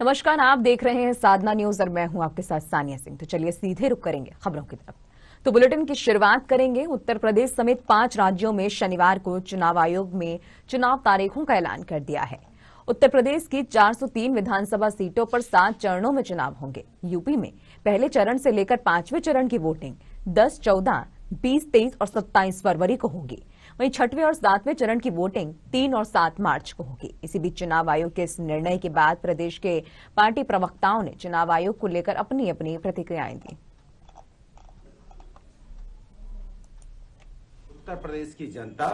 नमस्कार, आप देख रहे हैं साधना न्यूज और मैं हूं आपके साथ सानिया सिंह। तो चलिए सीधे रुक करेंगे खबरों की तरफ। तो बुलेटिन की शुरुआत करेंगे। उत्तर प्रदेश समेत 5 राज्यों में शनिवार को चुनाव आयोग में चुनाव तारीखों का ऐलान कर दिया है। उत्तर प्रदेश की 403 विधानसभा सीटों पर 7 चरणों में चुनाव होंगे। यूपी में पहले चरण से लेकर 5वें चरण की वोटिंग 10, 14, 20, 23 और 27 फरवरी को होगी। वहीं 6वें और 7वें चरण की वोटिंग 3 और 7 मार्च को होगी। इसी बीच चुनाव आयोग के इस निर्णय के बाद प्रदेश के पार्टी प्रवक्ताओं ने चुनाव आयोग को लेकर अपनी अपनी प्रतिक्रियाएं दी। उत्तर प्रदेश की जनता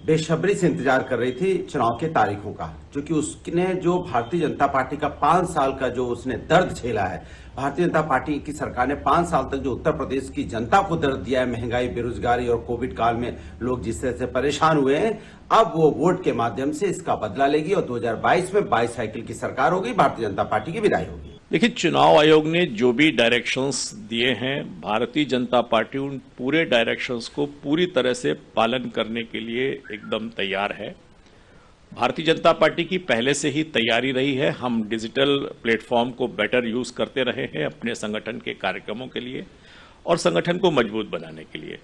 बेसब्री से इंतजार कर रही थी चुनाव के तारीखों का, क्योंकि उसने जो भारतीय जनता पार्टी का 5 साल का जो उसने दर्द झेला है, भारतीय जनता पार्टी की सरकार ने 5 साल तक जो उत्तर प्रदेश की जनता को दर्द दिया है, महंगाई, बेरोजगारी और कोविड काल में लोग जिस तरह से परेशान हुए हैं, अब वो वोट के माध्यम से इसका बदला लेगी और 2022 में 22 साइकिल की सरकार होगी, भारतीय जनता पार्टी की विदाई होगी। देखिए, चुनाव आयोग ने जो भी डायरेक्शंस दिए हैं, भारतीय जनता पार्टी उन पूरे डायरेक्शंस को पूरी तरह से पालन करने के लिए एकदम तैयार है। भारतीय जनता पार्टी की पहले से ही तैयारी रही है। हम डिजिटल प्लेटफॉर्म को बेटर यूज करते रहे हैं अपने संगठन के कार्यक्रमों के लिए और संगठन को मजबूत बनाने के लिए।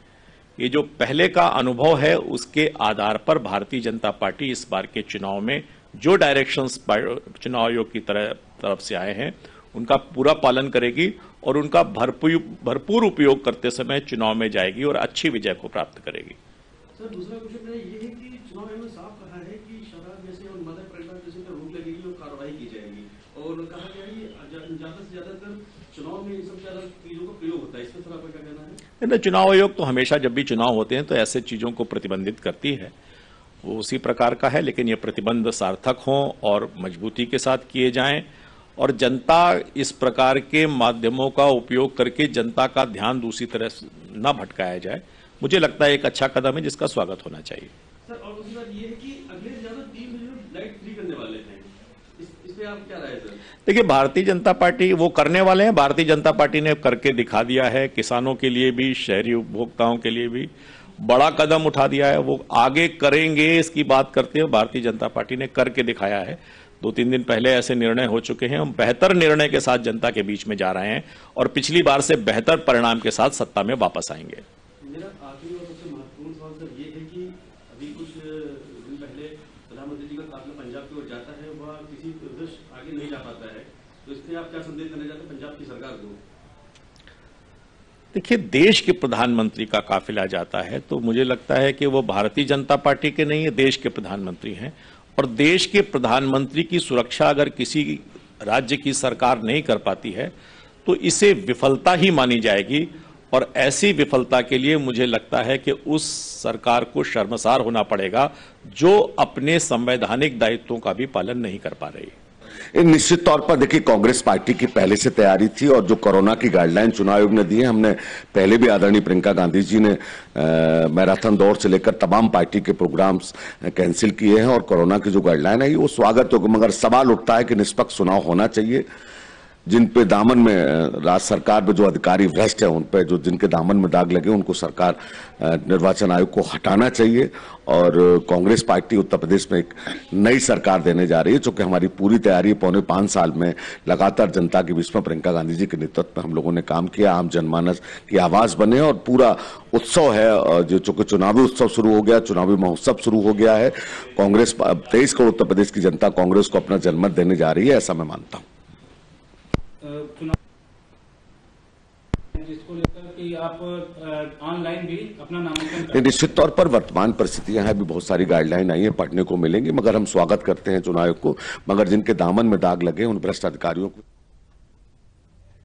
ये जो पहले का अनुभव है, उसके आधार पर भारतीय जनता पार्टी इस बार के चुनाव में जो डायरेक्शंस चुनाव आयोग की तरफ से आए हैं, उनका पूरा पालन करेगी और उनका भरपूर उपयोग करते समय चुनाव में जाएगी और अच्छी विजय को प्राप्त करेगी। सर, दूसरा क्वेश्चन ये है कि चुनाव आयोग ने साफ कहा है कि शराब जैसे और मदर प्रकरण जैसे पर रोक लगेगी और कार्रवाई की जाएगी, और कहा गया है ज्यादा से ज्यादातर चुनाव में इन सब चीजों का प्रयोग होता है। इस पर आपका क्या कहना है? चुनाव आयोग तो हमेशा जब भी चुनाव होते हैं तो ऐसे चीजों को प्रतिबंधित करती है, वो उसी प्रकार का है, लेकिन ये प्रतिबंध सार्थक हों और मजबूती के साथ किए जाएं और जनता इस प्रकार के माध्यमों का उपयोग करके जनता का ध्यान दूसरी तरह न भटकाया जाए। मुझे लगता है एक अच्छा कदम है जिसका स्वागत होना चाहिए। सर, और दूसरी बात ये है कि अगले ज्यादा 3 महीने लाइट फ्री करने वाले हैं, इस पे आप क्या राय है सर? देखिए, भारतीय जनता पार्टी वो करने वाले हैं। भारतीय जनता पार्टी ने करके दिखा दिया है। किसानों के लिए भी, शहरी उपभोक्ताओं के लिए भी बड़ा कदम उठा दिया है। वो आगे करेंगे इसकी बात करते हैं, भारतीय जनता पार्टी ने करके दिखाया है। 2-3 दिन पहले ऐसे निर्णय हो चुके हैं। हम बेहतर निर्णय के साथ जनता के बीच में जा रहे हैं और पिछली बार से बेहतर परिणाम के साथ सत्ता में वापस आएंगे। मेरा आखिरी और सबसे महत्वपूर्ण सवाल सर ये है कि अभी कुछ दिन पहले प्रधानमंत्री जी का काफिला पंजाब की ओर जाता है, वह किसी उद्देश्य आगे नहीं जा पाता है, तो इसमें आप क्या संदेश देना चाहते हैं पंजाब की सरकार को? देखिए, देश के प्रधानमंत्री का काफिला जाता है तो मुझे लगता है कि वो भारतीय जनता पार्टी के नहीं है, देश के प्रधानमंत्री हैं। और देश के प्रधानमंत्री की सुरक्षा अगर किसी राज्य की सरकार नहीं कर पाती है तो इसे विफलता ही मानी जाएगी और ऐसी विफलता के लिए मुझे लगता है कि उस सरकार को शर्मसार होना पड़ेगा जो अपने संवैधानिक दायित्वों का भी पालन नहीं कर पा रही। निश्चित तौर पर देखिए, कांग्रेस पार्टी की पहले से तैयारी थी और जो कोरोना की गाइडलाइन चुनाव आयोग ने दी है, हमने पहले भी आदरणीय प्रियंका गांधी जी ने मैराथन दौड़ से लेकर तमाम पार्टी के प्रोग्राम्स कैंसिल किए हैं और कोरोना की जो गाइडलाइन है वो स्वागत होगा। मगर सवाल उठता है कि निष्पक्ष चुनाव होना चाहिए। जिन पे दामन में राज्य सरकार में जो अधिकारी भ्रष्ट है, उन पे जो जिनके दामन में दाग लगे, उनको सरकार निर्वाचन आयोग को हटाना चाहिए। और कांग्रेस पार्टी उत्तर प्रदेश में एक नई सरकार देने जा रही है, जो कि हमारी पूरी तैयारी है। पौने 5 साल में लगातार जनता के बीच में प्रियंका गांधी जी के नेतृत्व में हम लोगों ने काम किया, आम जनमानस की आवाज बने और पूरा उत्सव है जो चूंकि चुनावी उत्सव शुरू हो गया, चुनावी महोत्सव शुरू हो गया है। कांग्रेस 23 करोड़ उत्तर प्रदेश की जनता कांग्रेस को अपना जनमत देने जा रही है, ऐसा मैं मानता हूँ। जिसको लेकर कि आप ऑनलाइन भी अपना नामांकन निश्चित तौर पर वर्तमान परिस्थितियां हैं, अभी बहुत सारी गाइडलाइन आई है, पढ़ने को मिलेंगी, मगर हम स्वागत करते हैं चुनाव को। मगर जिनके दामन में दाग लगे उन भ्रष्ट अधिकारियों को